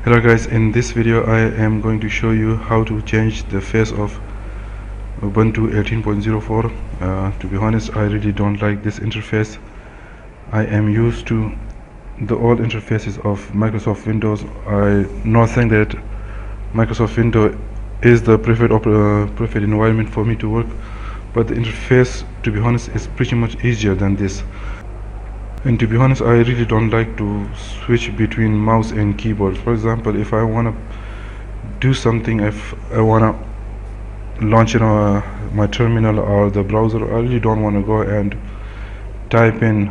Hello guys, in this video I am going to show you how to change the face of Ubuntu 18.04. To be honest, I really don't like this interface. I am used to the old interfaces of Microsoft Windows. I not think that Microsoft Windows is the preferred environment for me to work, but the interface, to be honest, is pretty much easier than this. And to be honest, I really don't like to switch between mouse and keyboard. For example, if I want to do something, if I want to launch my terminal or the browser, I really don't want to go and type in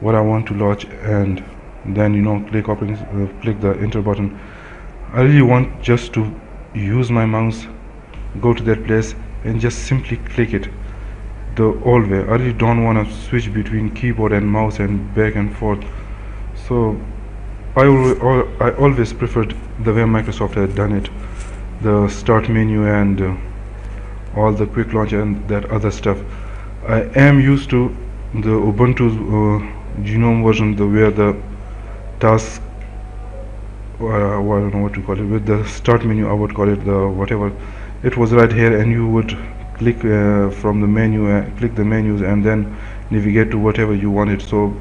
what I want to launch and then click the enter button. I really want just to use my mouse, go to that place and just simply click it the old way. I really don't want to switch between keyboard and mouse and back and forth. So I always preferred the way Microsoft had done it, the start menu and all the quick launch and that other stuff. I am used to the Ubuntu Gnome version, where the task, I don't know what to call it, with the start menu I would call it the whatever. It was right here and you would click from the menu, click the menus and then navigate to whatever you wanted. So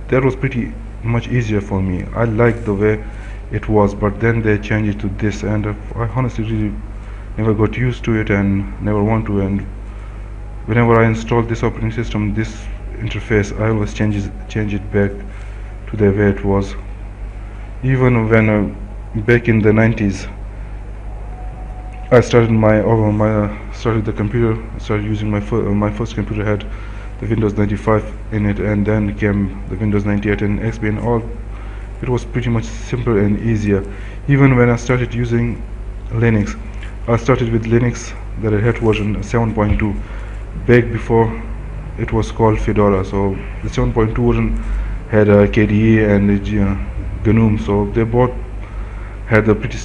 that was pretty much easier for me. I liked the way it was, but then they changed it to this, and I honestly really never got used to it and never want to. And whenever I install this operating system, this interface, I always change it back to the way it was. Even when back in the 90s I started using my first computer had the Windows 95 in it, and then came the Windows 98 and XP and all. It was pretty much simple and easier. Even when I started using Linux, I started with Linux, the Red Hat version 7.2, back before it was called Fedora. So the 7.2 version had KDE and Gnome, so they both had the pretty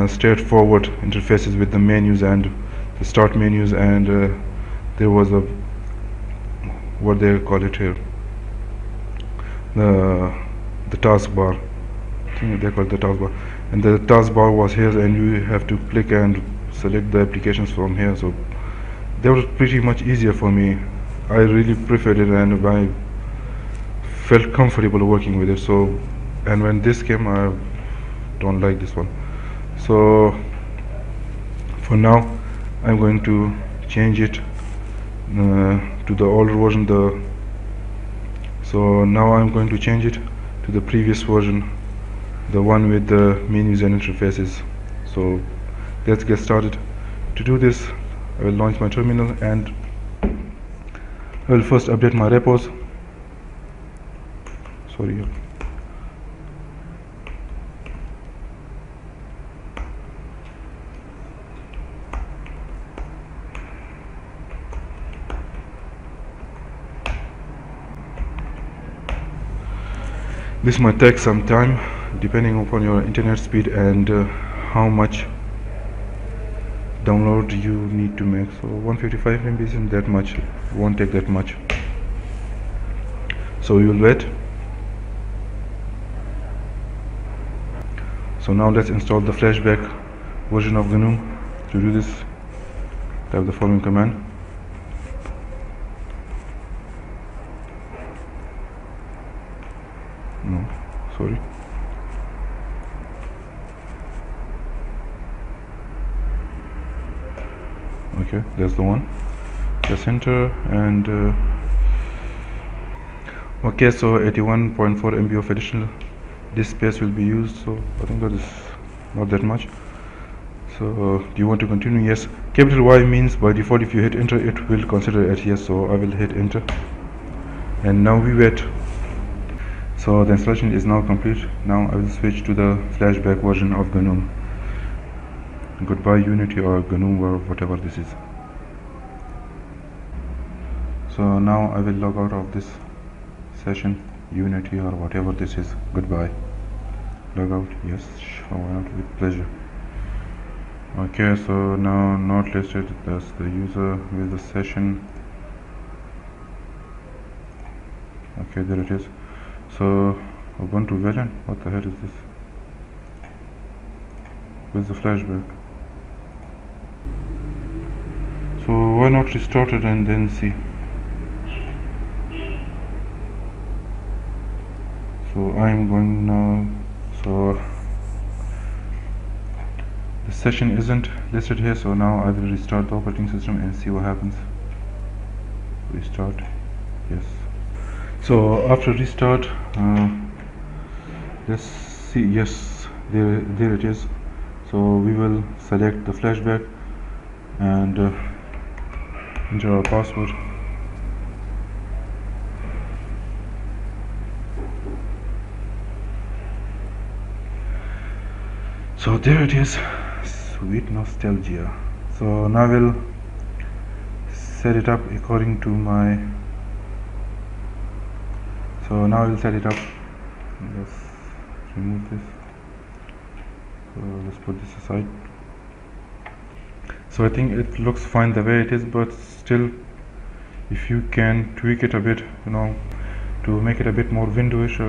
straightforward interfaces with the menus and the start menus, and there was a, what they call it here, the taskbar. I think they call it the taskbar, and the taskbar was here, and you have to click and select the applications from here. So that was pretty much easier for me. I really preferred it and I felt comfortable working with it. So, and when this came, I don't like this one. So for now I'm going to change it to the older version. So now I'm going to change it to the previous version, the one with the menus and interfaces. So let's get started. To do this, I will launch my terminal and I will first update my repos. Sorry. This might take some time depending upon your internet speed and how much download you need to make. So 155 MB isn't that much, won't take that much. So we will wait. So now let's install the flashback version of Gnome. To do this, type the following command. No, sorry. Okay, that's the one. Press enter and okay, so 81.4 MB of additional disk space will be used. So I think that is not that much. So do you want to continue? Yes. Capital Y means by default if you hit enter it will consider it yes, so I will hit enter and now we wait. So the installation is now complete. Now I will switch to the flashback version of Gnome. Goodbye Unity or Gnome or whatever this is. So now I will log out of this session, Unity or whatever this is. Goodbye. Log out. Yes, show out with pleasure. Okay, so now not listed as the user with the session. Okay, there it is. So Ubuntu version, what the hell is this? with the flashback. So why not restart it and then see? So I'm going now. So the session isn't listed here, so now I will restart the operating system and see what happens. Restart, yes. So after restart, let's see. Yes, there it is. So we will select the flashback and enter our password. So there it is. Sweet nostalgia. So now we'll set it up according to my. So now I'll set it up. Let's remove this. So let's put this aside. So I think it looks fine the way it is, but still, if you can tweak it a bit, to make it a bit more windowish,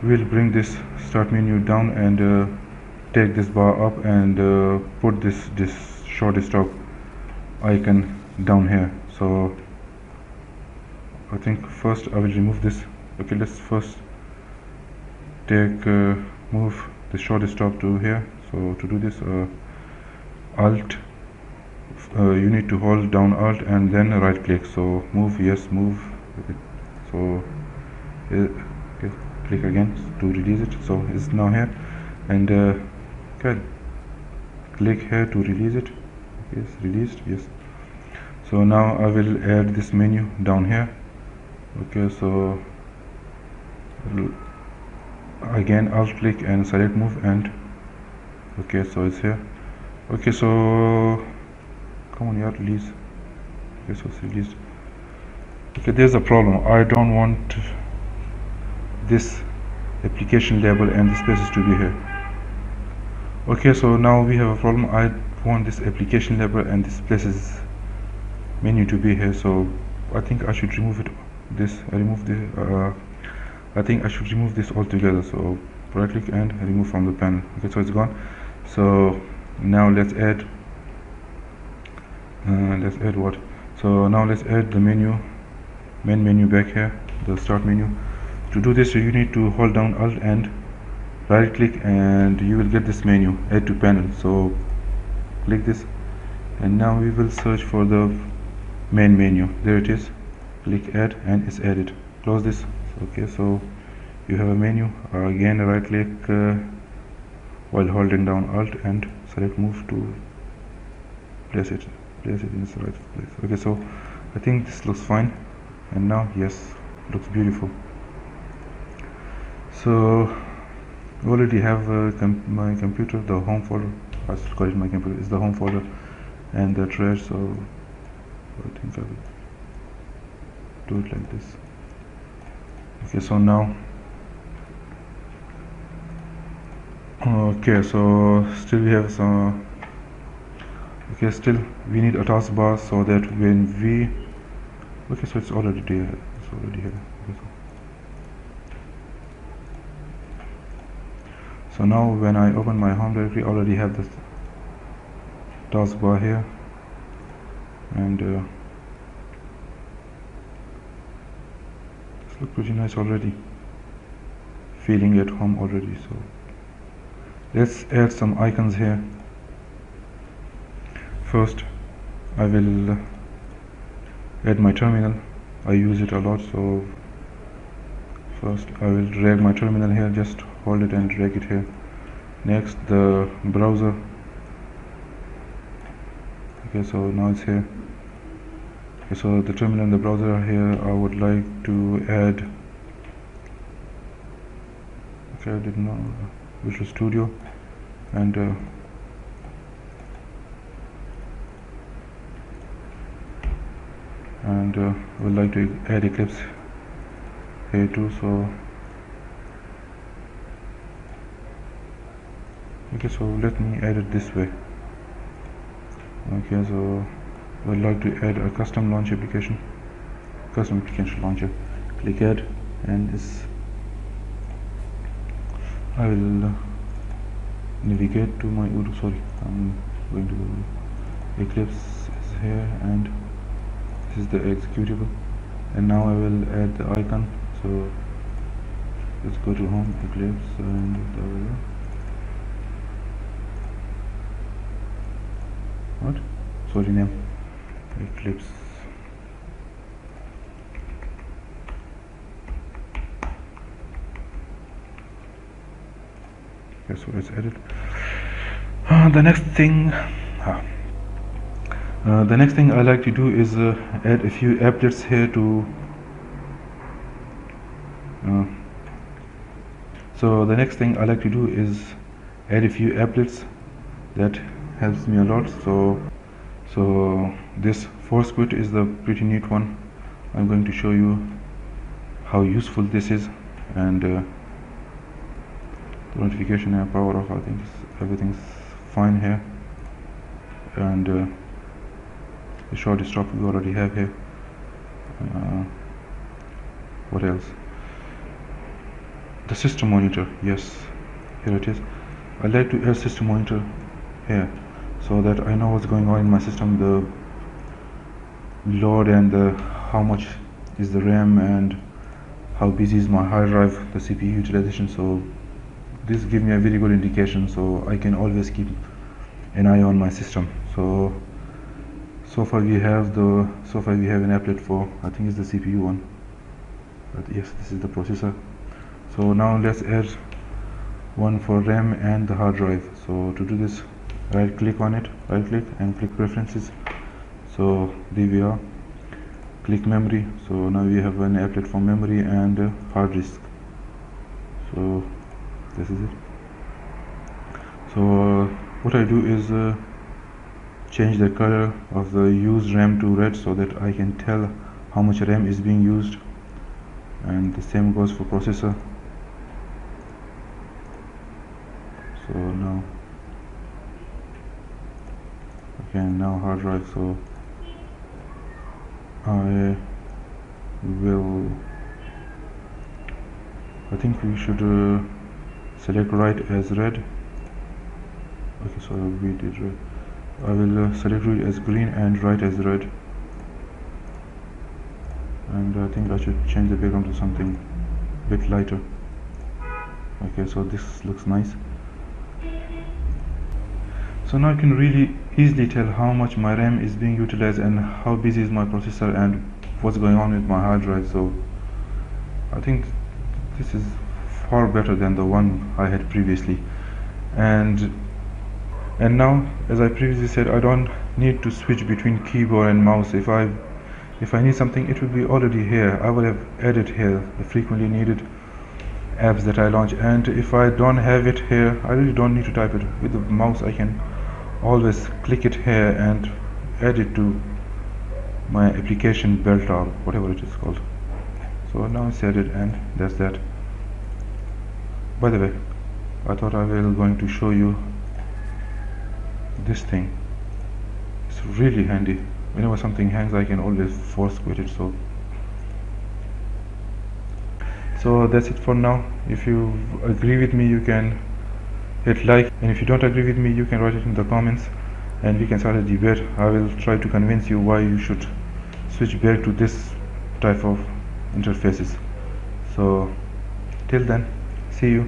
we'll bring this start menu down and take this bar up and put this short stop icon down here. So I think first I will remove this. Okay, let's first take move the short stop to here. So to do this, Alt, you need to hold down Alt and then right click. So move, yes, move. So okay, click again to release it. So it's now here, and okay, click here to release it. Yes, released. Yes. So now I will add this menu down here. Okay, so again Alt click and select move, and okay, so it's here. Okay, so come on, yeah, release. Okay, so it's released. Okay, there's a problem. I don't want this application label and the spaces to be here. Okay, so now we have a problem. I want this application label and this places menu to be here. So I think I should remove it. I think I should remove this altogether. So right click and remove from the panel. Okay, so it's gone. So now let's add what? So now let's add the main menu back here, the start menu. To do this, you need to hold down Alt and right click, and you will get this menu, add to panel. So click this, and now we will search for the main menu. There it is. Click add, and it's added. Close this. Okay, so you have a menu. Again right click while holding down Alt and select move to place it in its right place. Okay, so I think this looks fine, and now yes, looks beautiful. So I already have my computer, the home folder. I should call it my computer. Is the home folder and the trash. So I think I will do it like this. Okay, so now okay, so still we have some. Okay, still we need a taskbar so that when we okay, so it's already there. It's already here. Okay, so now when I open my home directory, I already have this taskbar here, and this looks pretty nice already. Feeling at home already. So let's add some icons here. First I will add my terminal. I use it a lot, so first I will drag my terminal here. Just hold it and drag it here. Next, the browser. Okay, so now it's here. Okay, so the terminal and the browser are here. I would like to add, okay, I did not Visual Studio, and I would like to add Eclipse here too. So okay, so let me add it this way. Okay, so I would like to add a custom application launcher. Click add, and this I will navigate to my Ubuntu. Sorry, I'm going to the Eclipse is here, and this is the executable, and now I will add the icon. So let's go to home, Eclipse, and there we go. What? Sorry, name Eclipse. Okay, so let's edit. The next thing I like to do is add a few applets here to so the next thing I like to do is add a few applets. That helps me a lot. So this force quit is the pretty neat one. I'm going to show you how useful this is, and the notification and power off. I think everything's fine here, and the short stop we already have here. What else? The system monitor, yes, here it is. I like to add system monitor here so that I know what's going on in my system, the load, and how much is the RAM, and how busy is my hard drive, the CPU utilization. So this gives me a very good indication, so I can always keep an eye on my system. So far we have an applet for, I think it's the CPU one, but yes, this is the processor. So now let's add one for RAM and the hard drive. So to do this, right click on it, right click and click preferences. So there we are, click memory. So now we have an applet for memory and hard disk. So this is it. So what I do is change the color of the used RAM to red so that I can tell how much RAM is being used, and the same goes for processor. So now now hard drive. So I think we should select write as red. Okay, so we did red. I will select read as green and write as red, and I think I should change the background to something a bit lighter. Okay, so this looks nice. So now I can really easily tell how much my RAM is being utilized and how busy is my processor and what's going on with my hard drive. So I think this is far better than the one I had previously, and now, as I previously said, I don't need to switch between keyboard and mouse. If I need something, it will be already here. I will have added here the frequently needed apps that I launch, and if I don't have it here, I really don't need to type it. With the mouse I can always click it here and add it to my application belt or whatever it is called. So now it's added, and that's that. By the way, I thought I was going to show you this thing. It's really handy. Whenever something hangs, I can always force quit it. So that's it for now. If you agree with me, you can hit like, and if you don't agree with me, you can write it in the comments and we can start a debate. I will try to convince you why you should switch back to this type of interfaces. So till then, see you.